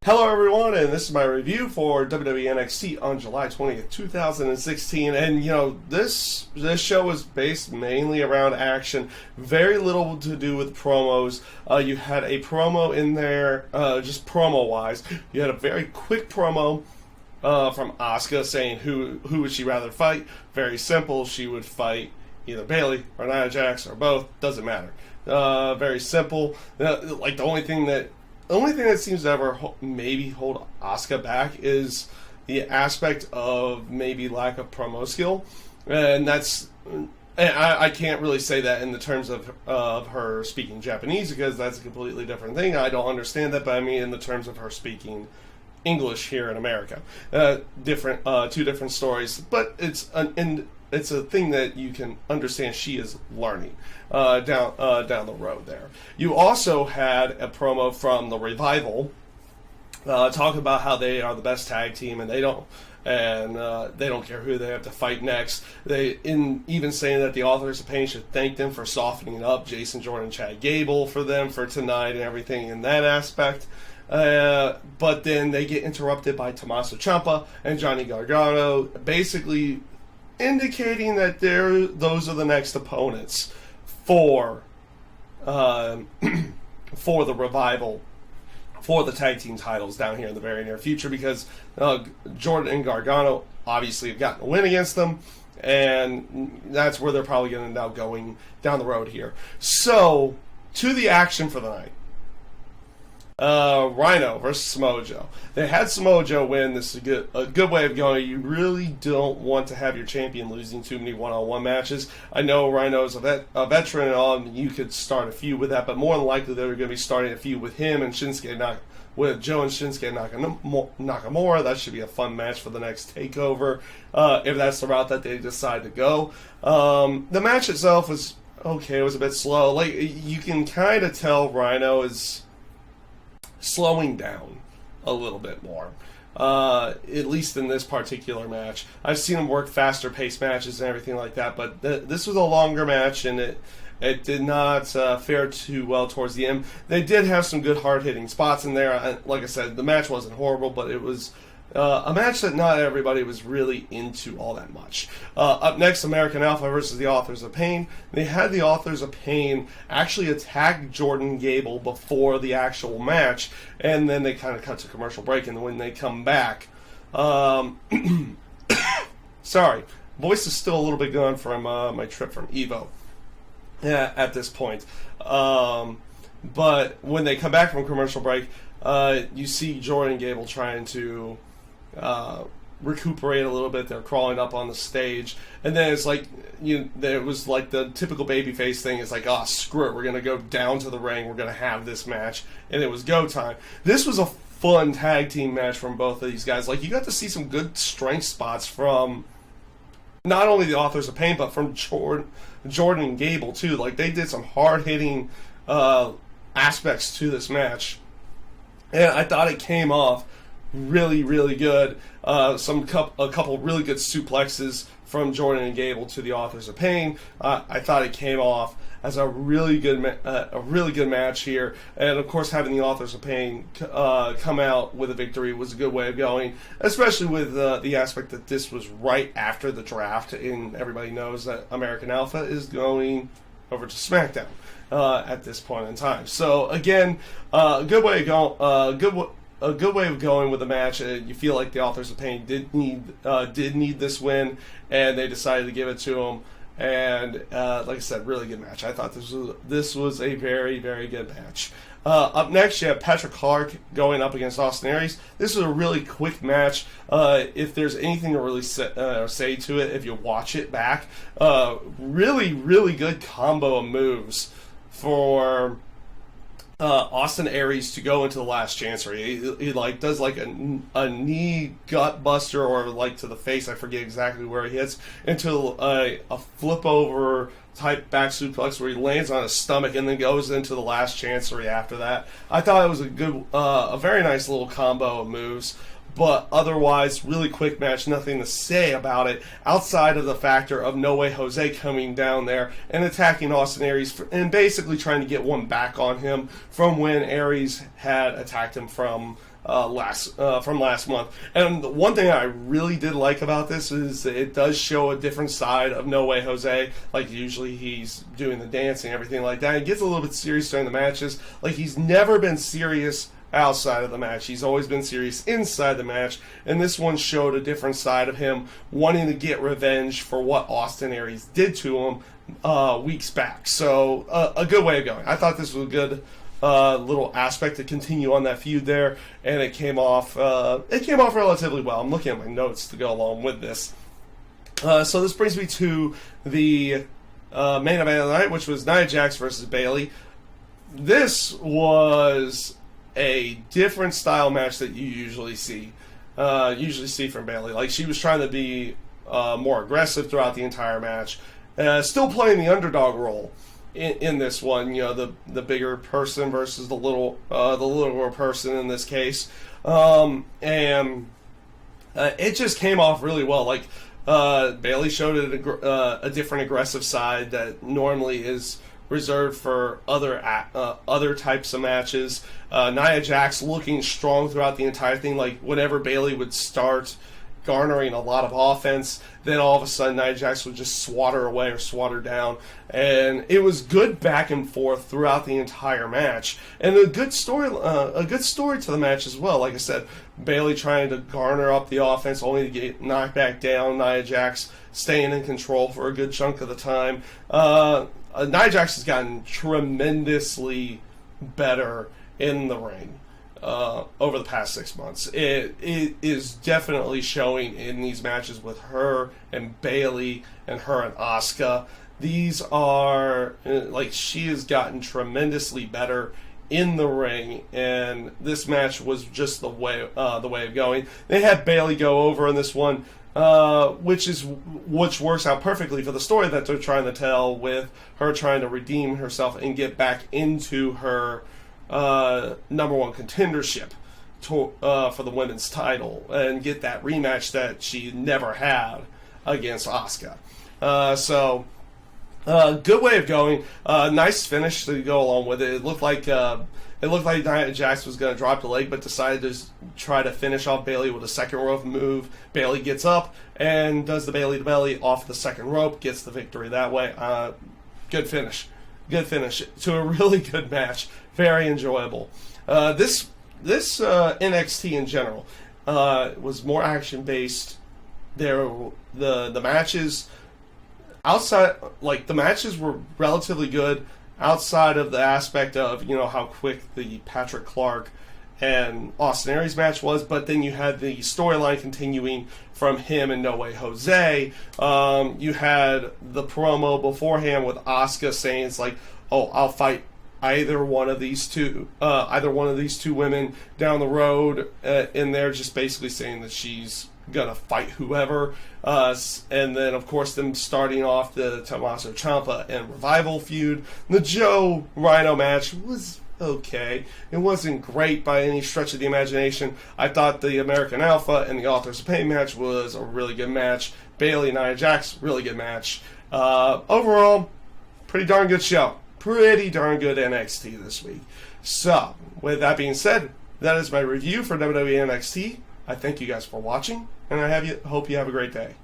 Hello everyone, and this is my review for WWE NXT on July 20th, 2016. And this show is based mainly around action, very little to do with promos. You had a promo in there, just promo-wise. You had a very quick promo from Asuka saying who would she rather fight. Very simple, she would fight either Bayley or Nia Jax or both, doesn't matter. Very simple. Like the only thing that seems to ever maybe hold Asuka back is the aspect of maybe lack of promo skill, and I can't really say that in the terms of her speaking Japanese, because that's a completely different thing. I don't understand that, but I mean in the terms of her speaking English here in America, two different stories. But it's a thing that you can understand she is learning down the road there. You also had a promo from the Revival talking about how they are the best tag team and they don't care who they have to fight next. Even saying that the Authors of Pain should thank them for softening up Jason Jordan, Chad Gable for them for tonight and everything in that aspect. But then they get interrupted by Tommaso Ciampa and Johnny Gargano, basically indicating that those are the next opponents for the Revival for the tag team titles down here in the very near future, because Jordan and Gargano obviously have gotten a win against them, and that's where they're probably going to end up going down the road here. So, to the action for the night. Rhino versus Samoa Joe. They had Samoa Joe win. This is a good way of going. You really don't want to have your champion losing too many one-on-one matches. I know Rhino's a veteran and all, and you could start a feud with that, but more than likely they're going to be starting a feud with him and with Joe and Shinsuke Nakamura. That should be a fun match for the next takeover, if that's the route that they decide to go. The match itself was okay. It was a bit slow. Like, you can kind of tell Rhino is slowing down a little bit more, at least in this particular match. I've seen him work faster paced matches and everything like that, but this was a longer match, and it did not fare too well towards the end. They did have some good hard hitting spots in there. Like I said, the match wasn't horrible, but it was a match that not everybody was really into all that much. Up next, American Alpha versus the Authors of Pain. They had the Authors of Pain actually attack Jordan Gable before the actual match, and then they kind of cut to commercial break, and when they come back, sorry, voice is still a little bit gone from my trip from Evo at this point. But when they come back from commercial break, you see Jordan Gable trying to recuperate a little bit. They're crawling up on the stage, and then it's like there was like the typical babyface thing. It's like, oh, screw it, we're gonna go down to the ring, we're gonna have this match, and it was go time. This was a fun tag team match from both of these guys. Like, you got to see some good strength spots from not only the Authors of Pain, but from Jordan and Gable too. Like, they did some hard hitting aspects to this match, and I thought it came off really, really good. A couple really good suplexes from Jordan and Gable to the Authors of Pain. I thought it came off as a really good match here, and of course having the Authors of Pain come out with a victory was a good way of going, especially with the aspect that this was right after the draft, and everybody knows that American Alpha is going over to SmackDown at this point in time. So again, a good way of going with the match. You feel like the Authors of Pain did need this win, and they decided to give it to them. And like I said, really good match. I thought this was a very, very good match. Up next, you have Patrick Clark going up against Austin Aries. This was a really quick match. If there's anything to really say to it, if you watch it back, really, really good combo of moves for Austin Aries to go into the Last Chancery. He like does like a knee gut buster, or like to the face, I forget exactly where he hits, into a flip over type back suplex where he lands on his stomach and then goes into the Last Chancery after that. I thought it was a very nice little combo of moves. But otherwise, really quick match, nothing to say about it, outside of the factor of No Way Jose coming down there and attacking Austin Aries and basically trying to get one back on him from when Aries had attacked him from from last month. And the one thing I really did like about this is it does show a different side of No Way Jose. Like, usually he's doing the dancing, everything like that. He gets a little bit serious during the matches. Like, he's never been serious outside of the match. He's always been serious inside the match, and this one showed a different side of him wanting to get revenge for what Austin Aries did to him weeks back. So a good way of going. I thought this was a good little aspect to continue on that feud there, and it came off relatively well. I'm looking at my notes to go along with this. So this brings me to the main event of the night, which was Nia Jax versus Bayley. This was a different style match that you usually see from Bayley. Like, she was trying to be more aggressive throughout the entire match, still playing the underdog role in this one. You know, the bigger person versus the littler person in this case, and it just came off really well. Like, Bayley showed a different aggressive side that normally is reserved for other types of matches. Nia Jax looking strong throughout the entire thing. Like, whenever Bayley would start garnering a lot of offense, then all of a sudden Nia Jax would just swat her away or swat her down. And it was good back and forth throughout the entire match, and a good story to the match as well. Like I said, Bayley trying to garner up the offense only to get knocked back down. Nia Jax staying in control for a good chunk of the time. Nia Jax has gotten tremendously better in the ring over the past 6 months. It is definitely showing in these matches with her and Bayley and her and Asuka. These are, like, she has gotten tremendously better in the ring, and this match was just the way of going. They had Bayley go over in this one, which works out perfectly for the story that they're trying to tell, with her trying to redeem herself and get back into her number one contendership for the women's title, and get that rematch that she never had against Asuka. Good way of going. Nice finish to go along with it. It looked like Nia Jax was going to drop the leg, but decided to try to finish off Bayley with a second rope move. Bayley gets up and does the Bayley to belly off the second rope, gets the victory that way. Good finish to a really good match. Very enjoyable. This NXT in general was more action based. The matches outside, like, the matches were relatively good outside of the aspect of, you know, how quick the Patrick Clark and Austin Aries match was, but then you had the storyline continuing from him and No Way Jose. You had the promo beforehand with Asuka saying, it's like, oh, I'll fight either one of these two women down the road, and they're just basically saying that she's gonna fight whoever, and then of course them starting off the Tommaso Ciampa and Revival feud. The Joe Rhino match was okay. It wasn't great by any stretch of the imagination. I thought the American Alpha and the Authors of Pain match was a really good match. Bayley and Nia Jax, really good match. Overall, pretty darn good show. Pretty darn good NXT this week. So, with that being said, that is my review for WWE NXT. I thank you guys for watching, and I hope you have a great day.